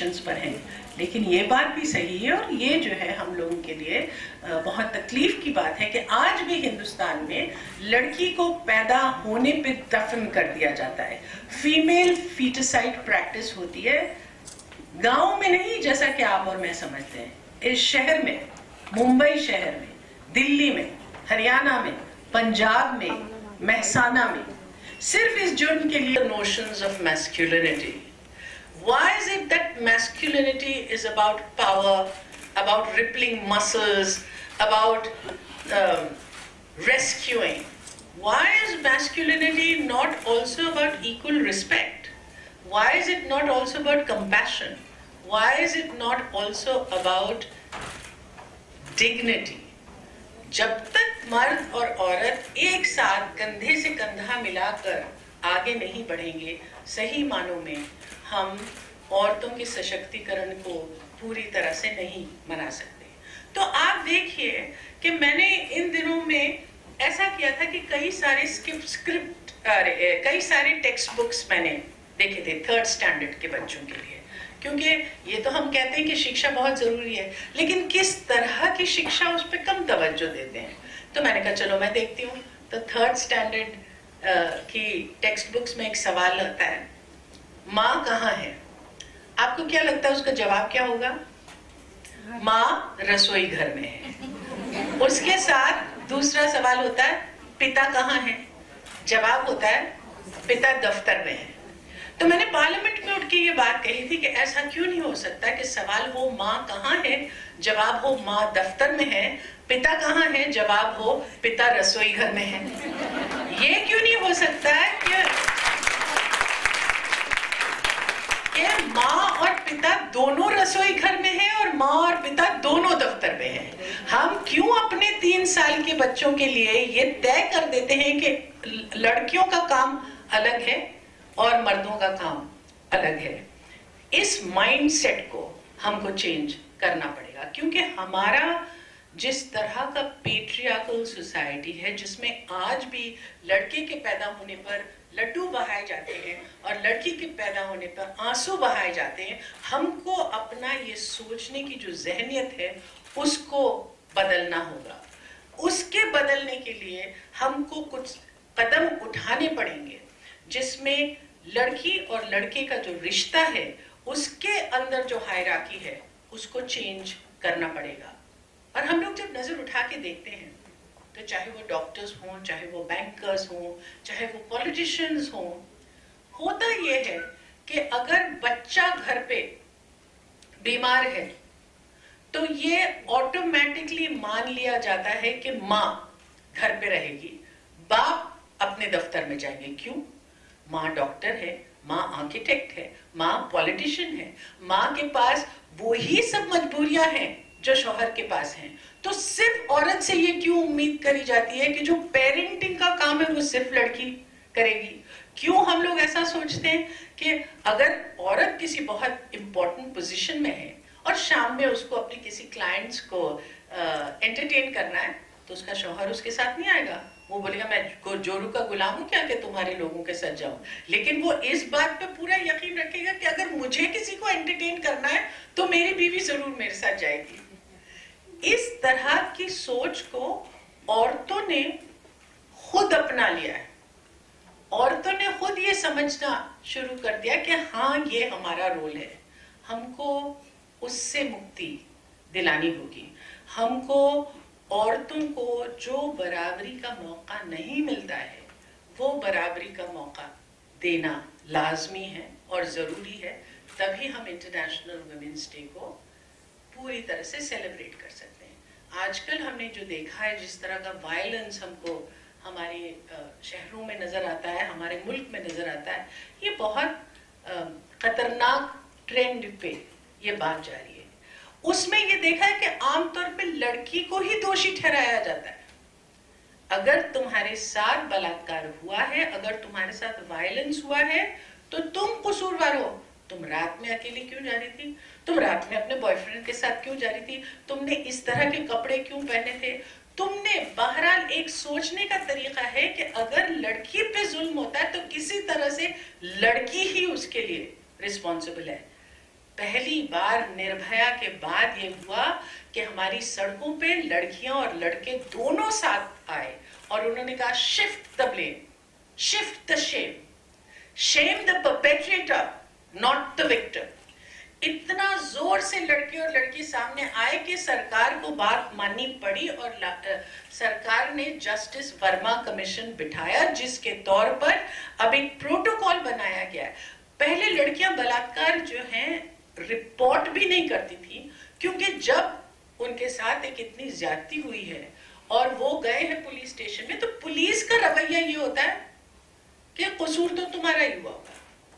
Positions पर हैं। लेकिन ये बात भी सही है और ये जो है हम लोगों के लिए बहुत तकलीफ की बात है कि आज भी हिंदुस्तान में लड़की को पैदा होने पे दफन कर दिया जाता है। फीमेल फीटिसाइड प्रैक्टिस होती है, गांव में नहीं जैसा कि आप और मैं समझते हैं, इस शहर में, मुंबई शहर में, दिल्ली में, हरियाणा में, पंजाब में, महसाना में, सिर्फ इस जुर्म के लिए notions of masculinity. Why is it that masculinity is about power, about rippling muscles, about rescuing? Why is masculinity not also about equal respect? Why is it not also about compassion? Why is it not also about dignity? जब तक मर्द और औरत एक साथ कंधे से कंधा मिलाकर आगे नहीं बढ़ेंगे, सही मानों में हम औरतों के सशक्तिकरण को पूरी तरह से नहीं मना सकते। तो आप देखिए कि मैंने इन दिनों में ऐसा किया था कि कई सारे टेक्स्ट बुक्स मैंने देखे थे 3rd स्टैंडर्ड के बच्चों के लिए, क्योंकि ये तो हम कहते हैं कि शिक्षा बहुत जरूरी है, लेकिन किस तरह की शिक्षा उस पर कम तवज्जो देते हैं। तो मैंने कहा चलो मैं देखती हूँ। तो 3rd स्टैंडर्ड की टेक्स्ट बुक्स में एक सवाल आता है, माँ कहाँ है? आपको क्या लगता है उसका जवाब क्या होगा? माँ रसोई घर में है। उसके साथ दूसरा सवाल होता है, पिता कहाँ है? जवाब होता है, पिता दफ्तर में है। तो मैंने पार्लियामेंट में उठ के ये बात कही थी कि ऐसा क्यों नहीं हो सकता कि सवाल हो माँ कहाँ है, जवाब हो माँ दफ्तर में है, पिता कहाँ है, जवाब हो पिता रसोई घर में है। ये क्यों नहीं हो सकता है कि माँ और पिता दोनों रसोई घर में हैं और माँ और पिता दोनों दफ्तर में हैं? हम क्यों अपने 3 साल के बच्चों के लिए ये तय कर देते हैं कि लड़कियों का काम अलग है और मर्दों का काम अलग है? इस माइंडसेट को हमको चेंज करना पड़ेगा, क्योंकि हमारा जिस तरह का पेट्रियार्कल सोसाइटी है, जिसमें आज भी लड़के के पैदा होने पर लड्डू बहाए जाते हैं और लड़की के पैदा होने पर आंसू बहाए जाते हैं, हमको अपना ये सोचने की जो जहनियत है उसको बदलना होगा। उसके बदलने के लिए हमको कुछ कदम उठाने पड़ेंगे, जिसमें लड़की और लड़के का जो रिश्ता है उसके अंदर जो हायरार्की है उसको चेंज करना पड़ेगा। और हम लोग जब नजर उठा के देखते हैं तो चाहे वो डॉक्टर्स हों, चाहे वो बैंकर्स हों, चाहे वो पॉलिटिशियंस हों, होता ये है कि अगर बच्चा घर पे बीमार है तो ये ऑटोमेटिकली मान लिया जाता है कि माँ घर पे रहेगी, बाप अपने दफ्तर में जाएंगे। क्यों? माँ डॉक्टर है, माँ आर्किटेक्ट है, माँ पॉलिटिशियन है, माँ के पास वो ही सब मजबूरियां हैं जो शौहर के पास हैं। तो सिर्फ औरत से ये क्यों उम्मीद करी जाती है कि जो पेरेंटिंग का काम है वो सिर्फ लड़की करेगी? क्यों हम लोग ऐसा सोचते हैं कि अगर औरत किसी बहुत इंपॉर्टेंट पोजीशन में है और शाम में उसको अपने किसी क्लाइंट्स को एंटरटेन करना है तो उसका शौहर उसके साथ नहीं आएगा, वो बोलेगा मैं जोरू का गुलाम हूं क्या कि तुम्हारे लोगों के साथ जाऊं। लेकिन वो इस बात पे पूरा यकीन रखेगा कि अगर मुझे किसी को एंटरटेन करना है तो मेरी बीवी जरूर मेरे साथ जाएगी। इस तरह की सोच को औरतों ने खुद अपना लिया है। औरतों ने खुद ये समझना शुरू कर दिया कि हाँ ये हमारा रोल है, हमको उससे मुक्ति दिलानी होगी। हमको औरतों को जो बराबरी का मौका नहीं मिलता है वो बराबरी का मौका देना लाजमी है और ज़रूरी है, तभी हम इंटरनेशनल वुमेन्स डे को पूरी तरह से सेलिब्रेट कर सकते हैं। आजकल हमने जो देखा है, जिस तरह का वायलेंस हमको हमारे शहरों में नज़र आता है, हमारे मुल्क में नज़र आता है, ये बहुत खतरनाक ट्रेंड पे ये बात जा रही है। उसमें ये देखा है कि आमतौर पे लड़की को ही दोषी ठहराया जाता है। अगर तुम्हारे साथ बलात्कार हुआ है, अगर तुम्हारे साथ वायलेंस हुआ है तो तुम कसूरवार हो। तुम रात में अकेली क्यों जा रही थी? तुम रात में अपने बॉयफ्रेंड के साथ क्यों जा रही थी? तुमने इस तरह के कपड़े क्यों पहने थे? तुमने बहरहाल एक सोचने का तरीका है कि अगर लड़की पे जुल्म होता है तो किसी तरह से लड़की ही उसके लिए रिस्पॉन्सिबल है। पहली बार निर्भया के बाद ये हुआ कि हमारी सड़कों पे लड़कियां और लड़के दोनों साथ आए और उन्होंने कहा shift the blame, shift the shame, shame the perpetrator not the victim. इतना जोर से लड़के और लड़की सामने आए कि सरकार को बात माननी पड़ी और सरकार ने जस्टिस वर्मा कमीशन बिठाया, जिसके तौर पर अब एक प्रोटोकॉल बनाया गया है। पहले लड़कियां बलात्कार जो हैं रिपोर्ट भी नहीं करती थी, क्योंकि जब उनके साथ एक इतनी ज्यादती हुई है और वो गए हैं पुलिस स्टेशन में, तो पुलिस का रवैया ये होता है कि कसूर तो तुम्हारा ही हुआ होगा,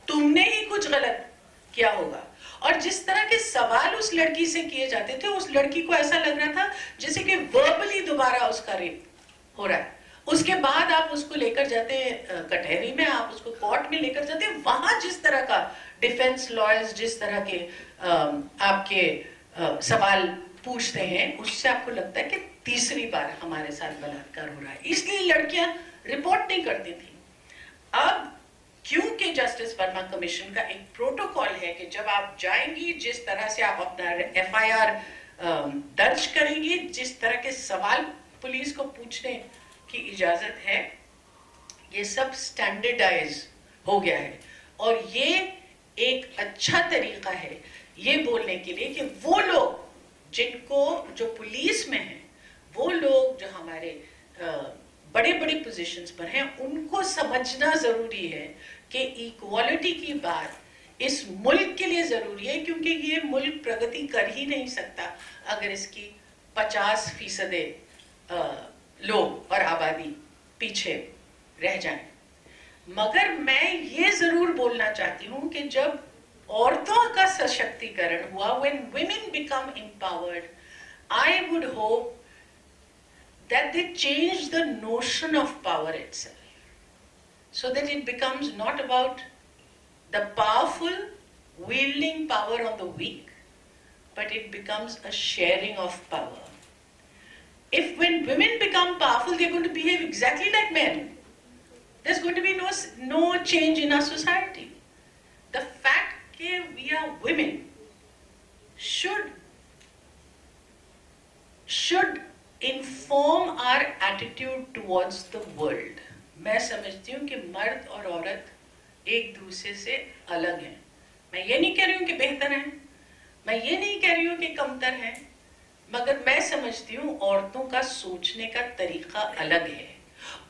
तुमने ही कुछ गलत किया होगा। और जिस तरह के सवाल उस लड़की से किए जाते थे, उस लड़की को ऐसा लग रहा था जैसे कि वर्बली दोबारा उसका रेप हो रहा है। उसके बाद आप उसको लेकर जाते कटहरी में, आप उसको कोर्ट में लेकर जाते, वहां जिस तरह का डिफेंस लॉयर्स जिस तरह के आपके सवाल पूछते हैं, उससे आपको लगता है कि तीसरी बार हमारे साथ बलात्कार हो रहा है। इसलिए लड़कियां रिपोर्ट नहीं करती थी। अब क्योंकि जस्टिस वर्मा कमीशन का एक प्रोटोकॉल है कि जब आप जाएंगी, जिस तरह से आप अपना एफआईआर दर्ज करेंगी, जिस तरह के सवाल पुलिस को पूछने की इजाजत है, ये सब स्टैंडर्डाइज हो गया है। और ये एक अच्छा तरीका है ये बोलने के लिए कि वो लोग जो पुलिस में हैं, वो लोग जो हमारे बड़े बड़े पोजीशंस पर हैं, उनको समझना जरूरी है कि इक्वालिटी की बात इस मुल्क के लिए जरूरी है, क्योंकि ये मुल्क प्रगति कर ही नहीं सकता अगर इसकी 50% लोग और आबादी पीछे रह जाए। मगर मैं ये जरूर बोलना चाहती हूँ कि जब औरतों का सशक्तिकरण हुआ, when women become empowered, I would hope that they change the notion of power itself, so that it becomes not about the powerful wielding power on the weak, but it becomes a sharing of power. If when women become powerful, they're going to behave exactly like men. There's going to be no change in our society. The fact that we are women should inform our attitude towards the world. मैं समझती हूँ कि मर्द और औरत एक दूसरे से अलग हैं। मैं ये नहीं कह रही हूँ कि बेहतर हैं, मैं ये नहीं कह रही हूँ कि कमतर हैं, मगर मैं समझती हूँ औरतों का सोचने का तरीका अलग है,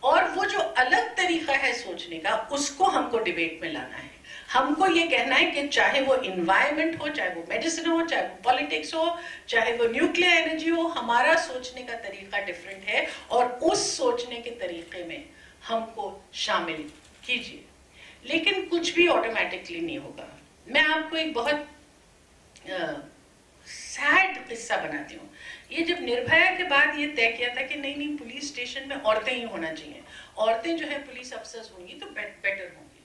और वो जो अलग तरीका है सोचने का, उसको हमको डिबेट में लाना है। हमको ये कहना है कि चाहे वो इन्वायरमेंट हो, चाहे वो मेडिसिन हो, चाहे वो पॉलिटिक्स हो, चाहे वो न्यूक्लियर एनर्जी हो, हमारा सोचने का तरीका डिफरेंट है, और उस सोचने के तरीके में हमको शामिल कीजिए। लेकिन कुछ भी ऑटोमेटिकली नहीं होगा। मैं आपको एक बहुत सैड किस्सा बनाती हूँ। ये जब निर्भया के बाद ये तय किया था कि नहीं पुलिस स्टेशन में औरतें ही होना चाहिए, औरतें जो है पुलिस अफसर्स होंगी तो बेटर होंगी,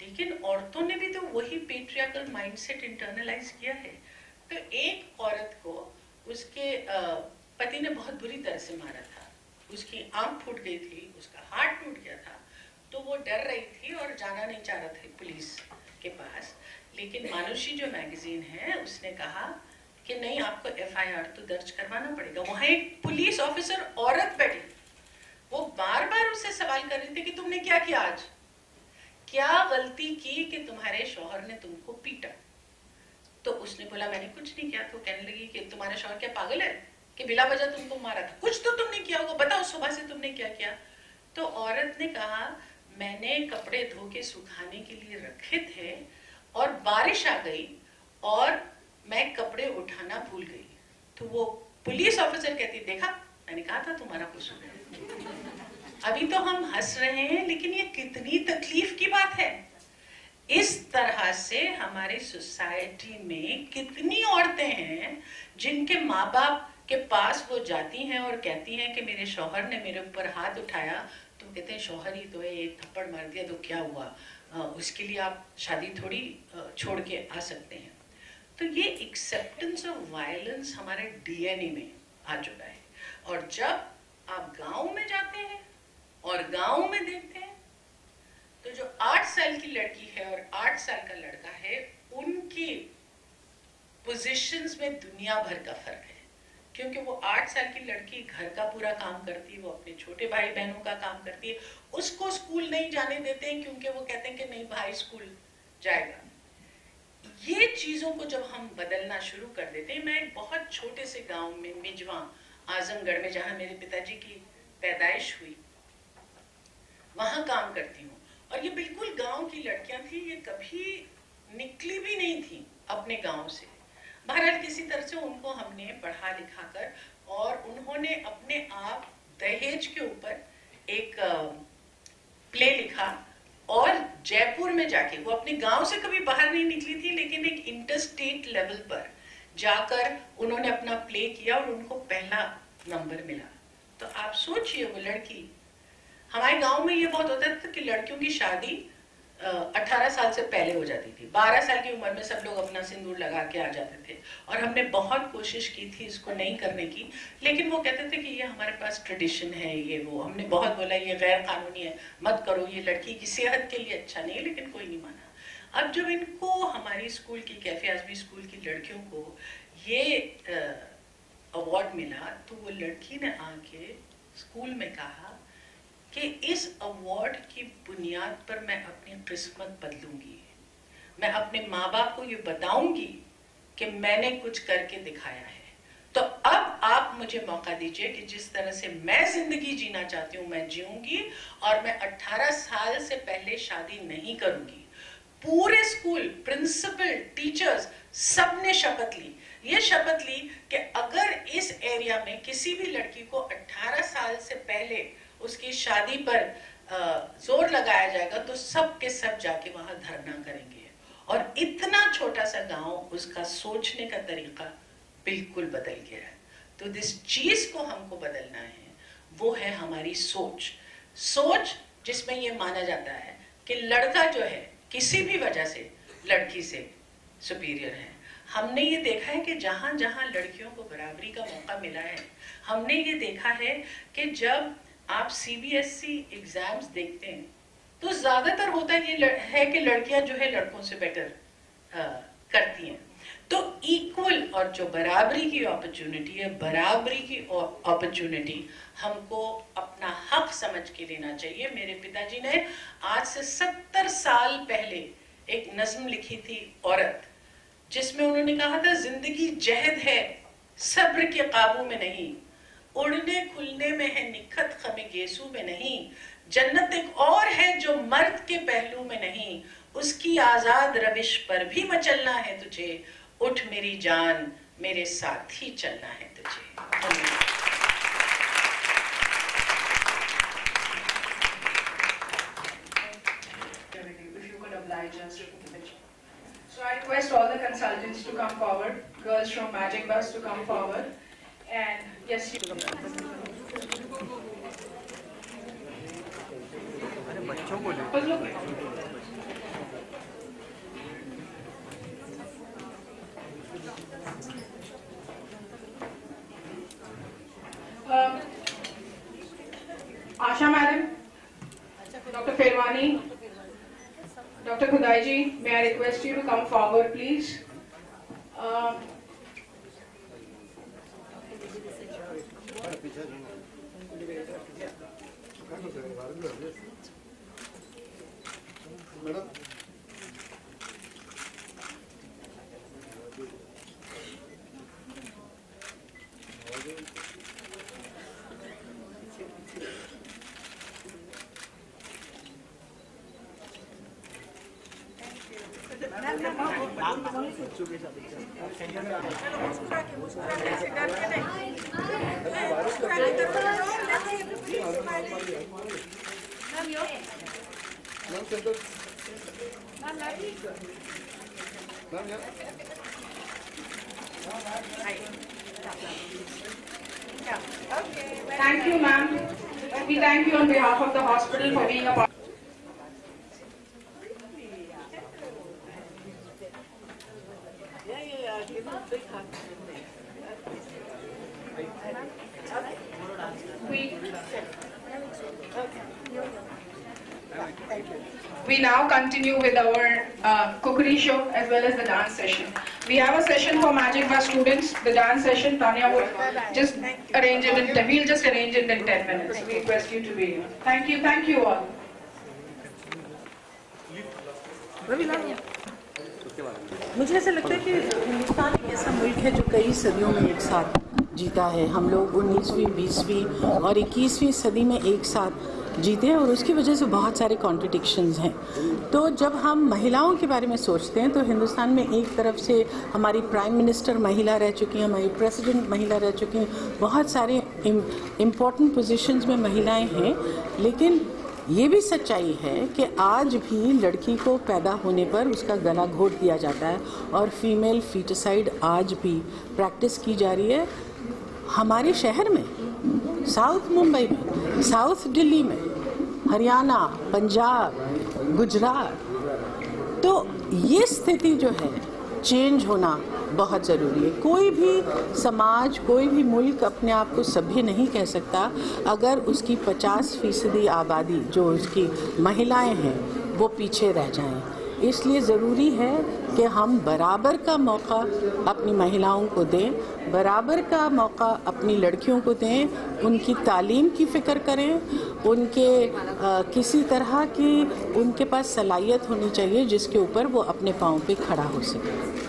लेकिन औरतों ने भी तो वही पेट्रियार्कल माइंडसेट इंटरनलाइज किया है। तो एक औरत को उसके पति ने बहुत बुरी तरह से मारा था, उसकी आंख फूट गई थी, उसका हार्ट टूट गया था, तो वो डर रही थी और जाना नहीं चाह रहा था पुलिस के पास। लेकिन मानुषी जो मैगजीन है उसने कहा कि नहीं, आपको एफआईआर तो दर्ज करवाना पड़ेगा। वहां एक पुलिस ऑफिसर औरत बैठी, वो बार बार उससे सवाल कर रही थी कि तुमने क्या किया, आज क्या गलती की कि तुम्हारे शौहर ने तुमको पीटा। तो उसने बोला मैंने कुछ नहीं किया। तो कहने लगी कि तुम्हारा शौहर क्या पागल है कि बिला वजह तुमको मारा था, कुछ तो तुमने किया होगा, बताओ सुबह से तुमने क्या किया। तो औरत ने कहा मैंने कपड़े धो के सुखाने के लिए रखे थे और बारिश आ गई और मैं कपड़े उठाना भूल गई। तो वो पुलिस ऑफिसर कहती देखा, मैंने कहा था तुम्हारा कसूर है। अभी तो हम हंस रहे हैं, लेकिन ये कितनी तकलीफ की बात है। इस तरह से हमारी सोसाइटी में कितनी औरतें हैं जिनके माँ बाप के पास वो जाती हैं और कहती हैं कि मेरे शौहर ने मेरे ऊपर हाथ उठाया, तो कहते हैं शौहर ही तो है, एक थप्पड़ मार दिया तो क्या हुआ, उसके लिए आप शादी थोड़ी छोड़ के आ सकते हैं। तो ये एक्सेप्टेंस ऑफ वायलेंस हमारे डीएनए में आ चुका है। और जब आप गांव में जाते हैं और गांव में देखते हैं, तो जो 8 साल की लड़की है और 8 साल का लड़का है, उनकी पोजीशंस में दुनिया भर का फर्क है, क्योंकि वो 8 साल की लड़की घर का पूरा काम करती है, वो अपने छोटे भाई बहनों का काम करती है, उसको स्कूल नहीं जाने देते हैं क्योंकि वो कहते हैं कि नहीं भाई स्कूल जाएगा। ये चीजों को जब हम बदलना शुरू कर देते हैं, मैं एक बहुत छोटे से गांव में मिजवा आजमगढ़ में, जहां मेरे पिताजी की पैदाइश हुई, वहां काम करती हूँ। और ये बिल्कुल गांव की लड़कियां थी, ये कभी निकली भी नहीं थी अपने गांव से। बहरहाल किसी तरह से उनको हमने पढ़ा लिखा कर, और उन्होंने अपने आप दहेज के ऊपर एक प्ले लिखा, और जयपुर में जाके, वो अपने गांव से कभी बाहर नहीं निकली थी, लेकिन एक इंटरस्टेट लेवल पर जाकर उन्होंने अपना प्ले किया और उनको पहला नंबर मिला। तो आप सोचिए, वो लड़की, हमारे गांव में ये बहुत होता था कि लड़कियों की शादी 18 साल से पहले हो जाती थी। 12 साल की उम्र में सब लोग अपना सिंदूर लगा के आ जाते थे, और हमने बहुत कोशिश की थी इसको नहीं करने की, लेकिन वो कहते थे कि ये हमारे पास ट्रेडिशन है, ये वो। हमने बहुत बोला ये गैर कानूनी है, मत करो, ये लड़की की सेहत के लिए अच्छा नहीं है, लेकिन कोई नहीं माना। अब जब इनको, हमारी स्कूल की, कैफे आजमी स्कूल की लड़कियों को ये अवार्ड मिला, तो वो लड़की ने आके स्कूल में कहा कि इस अवार्ड की बुनियाद पर मैं अपनी किस्मत बदलूंगी, मैं अपने माँ बाप को ये बताऊंगी कि मैंने कुछ करके दिखाया है। तो अब आप मुझे मौका दीजिए कि जिस तरह से मैं जिंदगी जीना चाहती हूँ मैं जीऊंगी, और मैं 18 साल से पहले शादी नहीं करूंगी। पूरे स्कूल, प्रिंसिपल, टीचर्स, सबने शपथ ली। ये शपथ ली कि अगर इस एरिया में किसी भी लड़की को 18 साल से पहले उसकी शादी पर जोर लगाया जाएगा, तो सब के सब जाके वहां धरना करेंगे। और इतना छोटा सा गांव, उसका सोचने का तरीका बिल्कुल बदल गया है। तो जिस चीज को हमको बदलना है वो है हमारी सोच। सोच जिसमें ये माना जाता है कि लड़का जो है किसी भी वजह से लड़की से सुपीरियर है। हमने ये देखा है कि जहां जहां लड़कियों को बराबरी का मौका मिला है, हमने ये देखा है कि जब आप सीबीएसई एग्जाम्स देखते हैं तो ज्यादातर होता है कि लड़कियां जो है लड़कों से बेटर करती हैं। तो इक्वल और जो बराबरी की अपॉर्चुनिटी है, बराबरी की अपॉर्चुनिटी हमको अपना हक समझ के लेना चाहिए। मेरे पिताजी ने आज से 70 साल पहले एक नज्म लिखी थी औरत, जिसमें उन्होंने कहा था, जिंदगी जहद है सब्र के काबू में नहीं, उड़ने खुलने में है निखत खमे गेसू में नहीं, जन्नत एक और है जो मर्द के पहलू में नहीं, उसकी आजाद रविश पर भी मचलना है तुझे, उठ मेरी जान मेरे साथ ही चलना है तुझे। So I request all the consultants to come forward, girls from Magic Bus to come forward, and yes, you Asha madam, Dr. Ferwani, Dr. Khudai ji, may I request you to come forward, please? Madam. Thank you, ma'am. We thank you on behalf of the hospital for being a part. We now continue with our cookery show as well as the dance session. We have a session for Magic Bar students. The dance session, Tanya will just arrange it in 10. We'll just arrange it in 10 minutes. We request you to be here. Thank you all. मुझे ऐसा लगता है कि हिंदुस्तान एक ऐसा मुल्क है जो कई सदियों में एक साथ जीता है। हम लोग 19वीं, 20वीं और 21वीं सदी में एक साथ जीते हैं और उसकी वजह से बहुत सारे कॉन्ट्रडिक्शंस हैं। तो जब हम महिलाओं के बारे में सोचते हैं तो हिंदुस्तान में एक तरफ से हमारी प्राइम मिनिस्टर महिला रह चुकी हैं, हमारी प्रेसिडेंट महिला रह चुकी हैं, बहुत सारे इम्पोर्टेंट पोजीशंस में महिलाएं हैं। लेकिन ये भी सच्चाई है कि आज भी लड़की को पैदा होने पर उसका गला घोट दिया जाता है और फीमेल फीटिसाइड आज भी प्रैक्टिस की जा रही है हमारे शहर में, साउथ मुंबई में, साउथ दिल्ली में, हरियाणा, पंजाब, गुजरात। तो ये स्थिति जो है चेंज होना बहुत ज़रूरी है। कोई भी समाज, कोई भी मुल्क अपने आप को सभ्य नहीं कह सकता अगर उसकी 50% आबादी जो उसकी महिलाएं हैं वो पीछे रह जाएं। इसलिए ज़रूरी है कि हम बराबर का मौका अपनी महिलाओं को दें, बराबर का मौका अपनी लड़कियों को दें, उनकी तालीम की फ़िक्र करें, उनके किसी तरह की उनके पास सलाहियत होनी चाहिए जिसके ऊपर वो अपने पाँव पे खड़ा हो सके।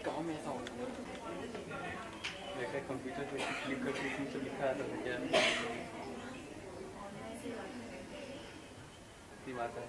काम ऐसा होता है कंप्यूटर पे क्लिक करके इसमें तो लिखा आता है क्या बात है।